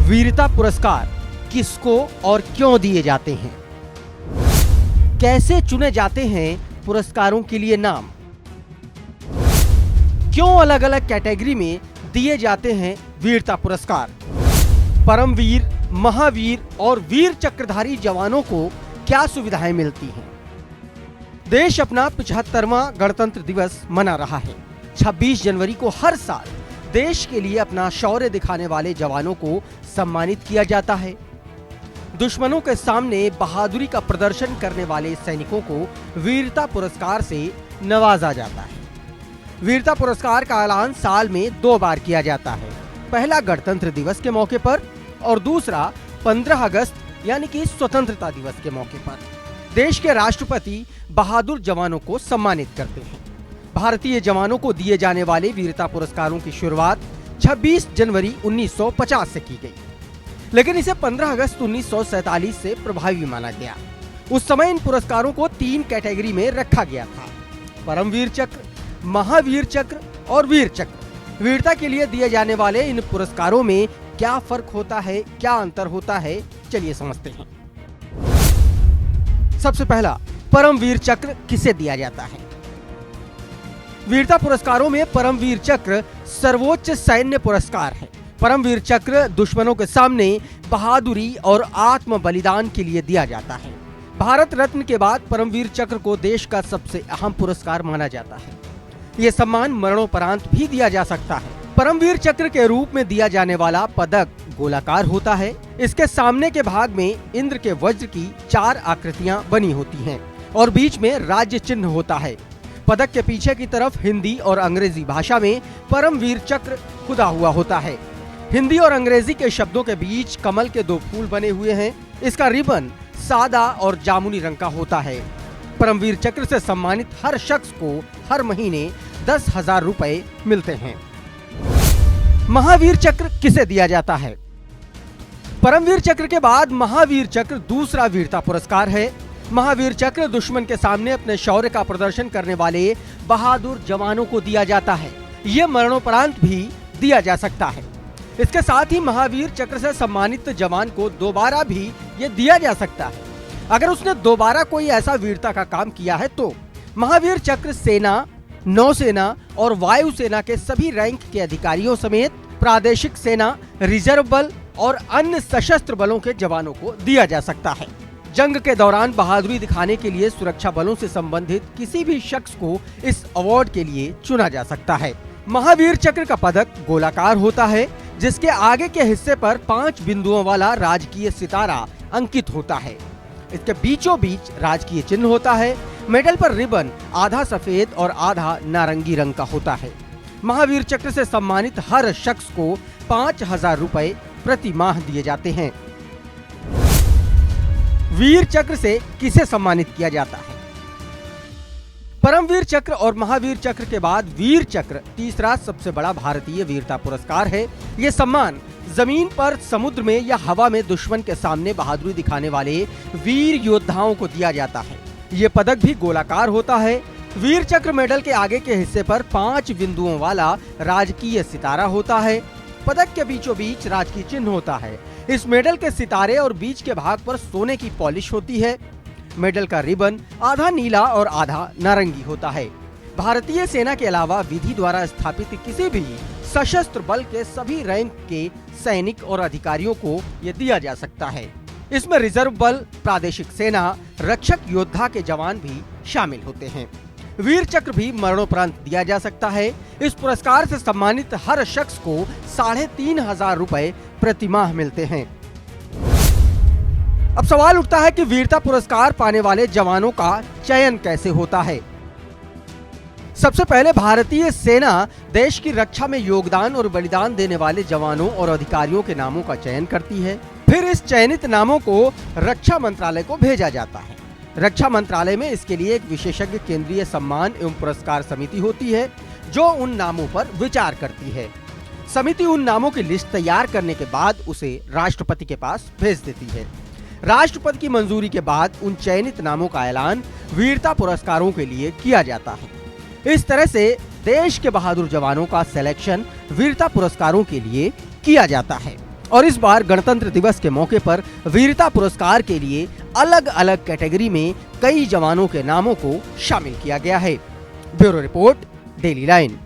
वीरता पुरस्कार किसको और क्यों दिए जाते हैं? कैसे चुने जाते हैं पुरस्कारों के लिए नाम? क्यों अलग अलग कैटेगरी में दिए जाते हैं वीरता पुरस्कार? परमवीर, महावीर और वीर चक्रधारी जवानों को क्या सुविधाएं मिलती हैं? देश अपना 75वां गणतंत्र दिवस मना रहा है। 26 जनवरी को हर साल देश के लिए अपना शौर्य दिखाने वाले जवानों को सम्मानित किया जाता है। दुश्मनों के सामने बहादुरी का प्रदर्शन करने वाले सैनिकों को वीरता पुरस्कार से नवाजा जाता है। वीरता पुरस्कार का ऐलान साल में 2 बार किया जाता है। पहला गणतंत्र दिवस के मौके पर और दूसरा 15 अगस्त यानी कि स्वतंत्रता दिवस के मौके पर। देश के राष्ट्रपति बहादुर जवानों को सम्मानित करते हैं। भारतीय जवानों को दिए जाने वाले वीरता पुरस्कारों की शुरुआत 26 जनवरी 1950 से की गई, लेकिन इसे 15 अगस्त 1947 से प्रभावी माना गया। उस समय इन पुरस्कारों को 3 कैटेगरी में रखा गया था: परमवीर चक्र, महावीर चक्र और वीर चक्र। वीरता के लिए दिए जाने वाले इन पुरस्कारों में क्या फर्क होता है, क्या अंतर होता है, चलिए समझते हैं। सबसे पहला, परमवीर चक्र किसे दिया जाता है? वीरता पुरस्कारों में परमवीर चक्र सर्वोच्च सैन्य पुरस्कार है। परमवीर चक्र दुश्मनों के सामने बहादुरी और आत्म बलिदान के लिए दिया जाता है। भारत रत्न के बाद परमवीर चक्र को देश का सबसे अहम पुरस्कार माना जाता है। यह सम्मान मरणोपरांत भी दिया जा सकता है। परमवीर चक्र के रूप में दिया जाने वाला पदक गोलाकार होता है। इसके सामने के भाग में इंद्र के वज्र की 4 आकृतियां बनी होती हैं और बीच में राज्य चिन्ह होता है। पदक के पीछे की तरफ हिंदी और अंग्रेजी भाषा में परमवीर चक्र खुदा हुआ होता है। हिंदी और अंग्रेजी के शब्दों के बीच कमल के 2 फूल बने हुए हैं। इसका रिबन सादा और जामुनी रंग का होता है। परमवीर चक्र से सम्मानित हर शख्स को हर महीने 10,000 रुपए मिलते हैं। महावीर चक्र किसे दिया जाता है? परमवीर चक्र के बाद महावीर चक्र दूसरा वीरता पुरस्कार है। महावीर चक्र दुश्मन के सामने अपने शौर्य का प्रदर्शन करने वाले बहादुर जवानों को दिया जाता है। यह मरणोपरांत भी दिया जा सकता है। इसके साथ ही महावीर चक्र से सम्मानित जवान को दोबारा भी यह दिया जा सकता है अगर उसने दोबारा कोई ऐसा वीरता का काम किया है तो। महावीर चक्र सेना, नौसेना और वायुसेना के सभी रैंक के अधिकारियों समेत प्रादेशिक सेना, रिजर्व बल और अन्य सशस्त्र बलों के जवानों को दिया जा सकता है। जंग के दौरान बहादुरी दिखाने के लिए सुरक्षा बलों से संबंधित किसी भी शख्स को इस अवार्ड के लिए चुना जा सकता है। महावीर चक्र का पदक गोलाकार होता है, जिसके आगे के हिस्से पर 5 बिंदुओं वाला राजकीय सितारा अंकित होता है। इसके बीचों बीच राजकीय चिन्ह होता है। मेडल पर रिबन आधा सफेद और आधा नारंगी रंग का होता है। महावीर चक्र से सम्मानित हर शख्स को 5,000 रुपए प्रति माह दिए जाते हैं। वीर चक्र से किसे सम्मानित किया जाता है? परमवीर चक्र और महावीर चक्र के बाद वीर चक्र तीसरा सबसे बड़ा भारतीय वीरता पुरस्कार है। यह सम्मान जमीन पर, समुद्र में या हवा में दुश्मन के सामने बहादुरी दिखाने वाले वीर योद्धाओं को दिया जाता है। ये पदक भी गोलाकार होता है। वीर चक्र मेडल के आगे के हिस्से पर 5 बिंदुओं वाला राजकीय सितारा होता है। पदक के बीचों बीच राजकीय चिन्ह होता है। इस मेडल के सितारे और बीच के भाग पर सोने की पॉलिश होती है। मेडल का रिबन आधा नीला और आधा नारंगी होता है। भारतीय सेना के अलावा विधि द्वारा स्थापित किसी भी सशस्त्र बल के सभी रैंक के सैनिक और अधिकारियों को यह दिया जा सकता है। इसमें रिजर्व बल, प्रादेशिक सेना, रक्षक योद्धा के जवान भी शामिल होते हैं। वीर चक्र भी मरणोपरांत दिया जा सकता है। इस पुरस्कार से सम्मानित हर शख्स को 3,500 रुपए प्रति माह मिलते हैं। अब सवाल उठता है कि वीरता पुरस्कार पाने वाले जवानों का चयन कैसे होता है? सबसे पहले भारतीय सेना देश की रक्षा में योगदान और बलिदान देने वाले जवानों और अधिकारियों के नामों का चयन करती है। फिर इस चयनित नामों को रक्षा मंत्रालय को भेजा जाता है। रक्षा मंत्रालय में इसके लिए एक विशेषज्ञ केंद्रीय सम्मान एवं पुरस्कार समिति होती है जो उन नामों पर विचार करती है। समिति उन नामों की लिस्ट तैयार करने के बाद उसे राष्ट्रपति के पास भेज देती है। राष्ट्रपति की मंजूरी के बाद उन चयनित नामों का ऐलान वीरता पुरस्कारों के लिए किया जाता है। इस तरह से देश के बहादुर जवानों का सिलेक्शन वीरता पुरस्कारों के लिए किया जाता है। और इस बार गणतंत्र दिवस के मौके पर वीरता पुरस्कार के लिए अलग अलग कैटेगरी में कई जवानों के नामों को शामिल किया गया है। Bureau report, daily line.